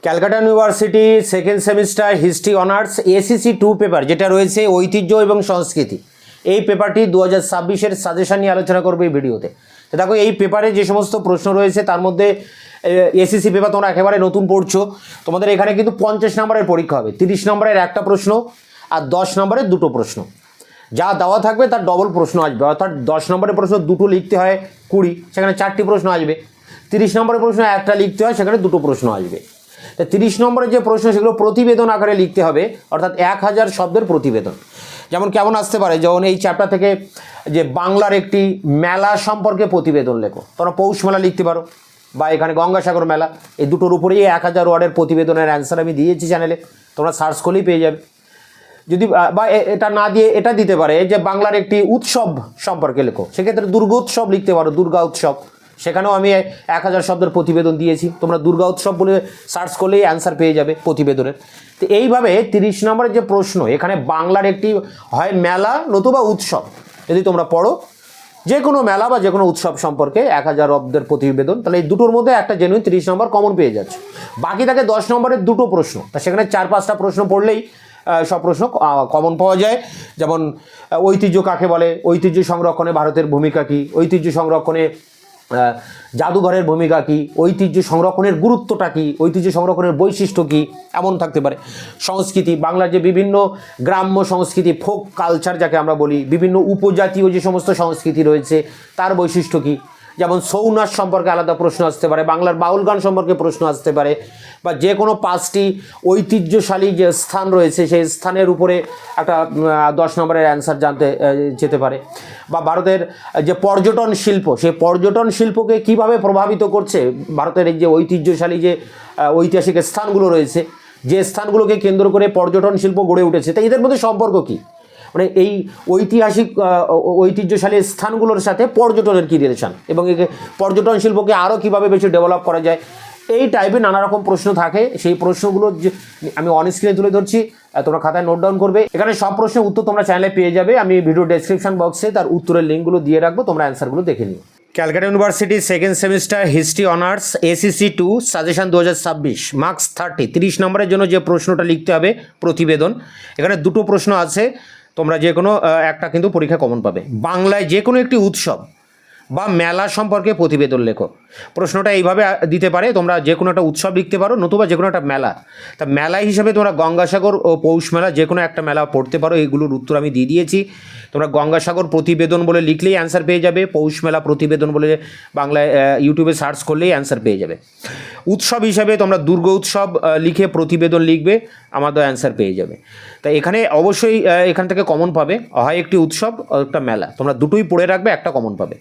Calcutta University second semester history honours ACC 2 paper যেটা রয়েছে ঐতিহ্য এবং সংস্কৃতি, এই পেপারটি 2026-এর সাজেশন নিয়ে আলোচনা করবো এই ভিডিওতে। তো দেখো, এই পেপারে যে সমস্ত প্রশ্ন রয়েছে তার মধ্যে এসিসি পেপার তোমরা একেবারে নতুন পড়ছো, তোমাদের এখানে কিন্তু 50 নম্বরের পরীক্ষা হবে। 30 নম্বরের একটা প্রশ্ন আর 10 নম্বরের দুটো প্রশ্ন, যা দেওয়া থাকবে তার ডবল প্রশ্ন আসবে। অর্থাৎ 10 নম্বরের প্রশ্ন দুটো লিখতে হয় 20, সেখানে 4টি প্রশ্ন আসবে। 30 নম্বরের প্রশ্ন একটা লিখতে হয়, সেখানে দুটো প্রশ্ন আসবে। তা 30 নম্বরের যে প্রশ্ন সেগুলো প্রতিবেদন আকারে লিখতে হবে, অর্থাৎ 1000 শব্দের প্রতিবেদন। যেমন কেমন আসতে পারে, যেমন এই চ্যাপ্টার থেকে যে বাংলার একটি মেলা সম্পর্কে প্রতিবেদন লেখো, তোমরা পৌষ মেলা লিখতে পারো, বা এখানে গঙ্গাসাগর মেলা, এই দুটোর উপরেই 1000 ওয়ার্ডের প্রতিবেদনের অ্যান্সার আমি দিয়েছি চ্যানেলে, তোমরা সার্চ করলেই পেয়ে যাবে। যদি বা এটা না দিয়ে এটা দিতে পারে যে বাংলার একটি উৎসব সম্পর্কে লেখো, সেক্ষেত্রে দুর্গা উৎসব লিখতে পারো, দুর্গা উৎসব, সেখানেও আমি 1000 শব্দের প্রতিবেদন দিয়েছি, তোমরা দুর্গা উৎসব বলে সার্চ করলেই অ্যান্সার পেয়ে যাবে প্রতিবেদনের। তো এইভাবে 30 নম্বরের যে প্রশ্ন, এখানে বাংলার একটি হয় মেলা নতুবা উৎসব, যদি তোমরা পড়ো যে কোনো মেলা বা যে কোনো উৎসব সম্পর্কে 1000 অব্দের প্রতিবেদন, তাহলে এই দুটোর মধ্যে একটা জেনুইন 30 নম্বর কমন পেয়ে যাচ্ছে। বাকি থাকে 10 নম্বরের দুটো প্রশ্ন, তা সেখানে 4-5টা প্রশ্ন পড়লেই সব প্রশ্ন কমন পাওয়া যায়। যেমন ঐতিহ্য কাকে বলে, ঐতিহ্য সংরক্ষণে ভারতের ভূমিকা কী, ঐতিহ্য সংরক্ষণে জাদুঘরের ভূমিকা কী, ঐতিহ্য সংরক্ষণের গুরুত্বটা কী, ঐতিহ্য সংরক্ষণের বৈশিষ্ট্য কী, এমন থাকতে পারে। সংস্কৃতি, বাংলার যে বিভিন্ন গ্রাম্য সংস্কৃতি, ফোক কালচার যাকে আমরা বলি, বিভিন্ন উপজাতীয় যে সমস্ত সংস্কৃতি রয়েছে তার বৈশিষ্ট্য কী, যেমন ছৌ নাচ সম্পর্কে আলাদা প্রশ্ন আসতে পারে, বাংলার বাউল গান সম্পর্কে প্রশ্ন আসতে পারে, বা যে কোনো 5টি ঐতিহ্যশালী যে স্থান রয়েছে সেই স্থানের উপরে একটা 10 নম্বরের অ্যান্সার জানতে যেতে পারে। বা ভারতের যে পর্যটন শিল্প, সেই পর্যটন শিল্পকে কিভাবে প্রভাবিত করছে ভারতের এই যে ঐতিহ্যশালী যে ঐতিহাসিক স্থানগুলো রয়েছে, যে স্থানগুলোকে কেন্দ্র করে পর্যটন শিল্প গড়ে উঠেছে, তাই এদের মধ্যে সম্পর্ক কী, মানে এই ঐতিহাসিক ঐতিহ্যশালী স্থানগুলোর সাথে পর্যটনের কী রিলেশন, এবং এই পর্যটন শিল্পকে আরও কীভাবে বেশি ডেভেলপ করা যায়, এই টাইপের নানা রকম প্রশ্ন থাকে। সেই প্রশ্নগুলো যে আমি অন স্ক্রিনে তুলে ধরছি, তোমরা খাতায় নোট ডাউন করবে। এখানে সব প্রশ্নের উত্তর তোমরা চ্যানেলে পেয়ে যাবে, আমি ভিডিও ডেসক্রিপশন বক্সে তার উত্তরের লিঙ্কগুলো দিয়ে রাখবো, তোমরা অ্যান্সারগুলো দেখে নিও। Calcutta University second semester history honours ACC 2 suggestion 2026, marks 30। 30 নম্বরের জন্য যে প্রশ্নটা লিখতে হবে প্রতিবেদন, এখানে দুটো প্রশ্ন আছে, তোমরা যে কোনো একটা কিন্তু পরীক্ষা কমন পাবে। বাংলায় যে কোনো একটি উৎসব বা মেলা সম্পর্কে প্রতিবেদন লেখো। প্রশ্নটা এইভাবে দিতে পারে, তোমরা যে কোনো একটা উৎসব লিখতে পারো, নতুবা যে কোনো একটা মেলা। তা মেলা হিসাবে তোমরা গঙ্গাসাগর ও পৌষ মেলা যে কোনো একটা মেলা পড়তে পারো, এইগুলোর উত্তর আমি দিয়ে দিয়েছি। তোমরা গঙ্গাসাগর প্রতিবেদন বলে লিখলেই অ্যান্সার পেয়ে যাবে, পৌষ মেলা প্রতিবেদন বলে বাংলায় ইউটিউবে সার্চ করলেই অ্যান্সার পেয়ে যাবে। উৎসব হিসাবে তোমরা দুর্গা উৎসব লিখে প্রতিবেদন লিখবে, আমাদের অ্যান্সার পেয়ে যাবে। তাই এখানে অবশ্যই এখান থেকে কমন পাবে, হয় একটি উৎসব একটা মেলা, তোমরা দুটোই পড়ে রাখবে, একটা কমন পাবে।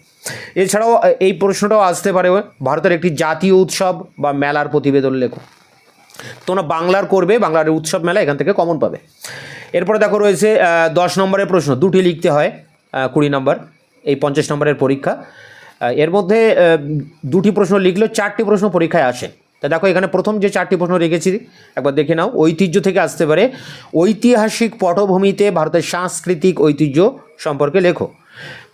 এছাড়াও এই প্রশ্নটাও আসতে পারে, ভারতের একটি জাতীয় উৎসব বা মেলার প্রতিবেদন লেখো। তোমরা বাংলার করবে, বাংলার উৎসব মেলা, এখান থেকে কমন পাবে। এরপরে দেখো রয়েছে 10 নম্বরের প্রশ্ন, দুটি লিখতে হয়, 20 নম্বর, এই 50 নম্বরের পরীক্ষা। এর মধ্যে দুটি প্রশ্ন লিখলেও 4টি প্রশ্ন পরীক্ষায় আসে। তা দেখো, এখানে প্রথম যে 4টি প্রশ্ন রেখেছি একবার দেখে নাও। ঐতিহ্য থেকে আসতে পারে, ঐতিহাসিক পটভূমিতে ভারতের সাংস্কৃতিক ঐতিহ্য সম্পর্কে লেখো।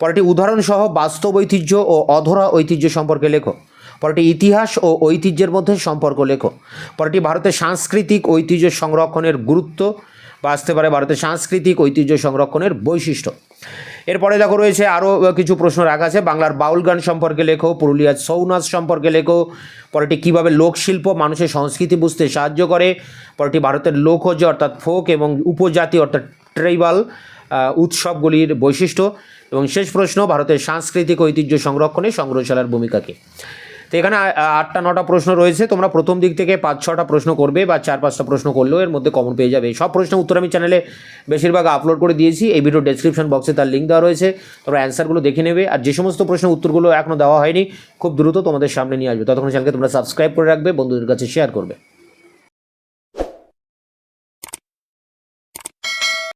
পরেরটি উদাহরণসহ বাস্তব ঐতিহ্য ও অধরা ঐতিহ্য সম্পর্কে লেখো। পরেরটি ইতিহাস ও ঐতিহ্যের মধ্যে সম্পর্ক লেখো। পরেরটি ভারতের সাংস্কৃতিক ঐতিহ্য সংরক্ষণের গুরুত্ব, বা আসতে পারে ভারতের সাংস্কৃতিক ঐতিহ্য সংরক্ষণের বৈশিষ্ট্য। এরপরে দেখো রয়েছে আরও কিছু প্রশ্ন রাখা আছে, বাংলার বাউল গান সম্পর্কে লেখো, পুরুলিয়ার ছৌ নাচ সম্পর্কে লেখো। পরেরটি কীভাবে লোকশিল্প মানুষের সংস্কৃতি বুঝতে সাহায্য করে। পরেরটি ভারতের লোকজ অর্থাৎ ফোক এবং উপজাতি অর্থাৎ ট্রাইবাল উৎসবগুলির বৈশিষ্ট্য। এবং শেষ প্রশ্ন, ভারতের সাংস্কৃতিক ঐতিহ্য সংরক্ষণে সংগ্রহশালার ভূমিকা কী। তো এখানে 8-9টা প্রশ্ন রয়েছে, তোমরা প্রথম দিক থেকে 5-6টা প্রশ্ন করবে, বা 4-5টা প্রশ্ন করলেও এর মধ্যে কমন পেয়ে যাবে। সব প্রশ্নের উত্তর আমি চ্যানেলে বেশিরভাগ আপলোড করে দিয়েছি, এই ভিডিও ডেসক্রিপশন বক্সে তার লিঙ্ক দেওয়া রয়েছে, তোমরা অ্যান্সারগুলো দেখে নেবে। আর যে সমস্ত প্রশ্নের উত্তরগুলো এখনও দেওয়া হয়নি, খুব দ্রুত তোমাদের সামনে নিয়ে আসবে। ততক্ষণ চ্যানেলকে তোমরা সাবস্ক্রাইব করে রাখবে, বন্ধুদের কাছে শেয়ার করবে।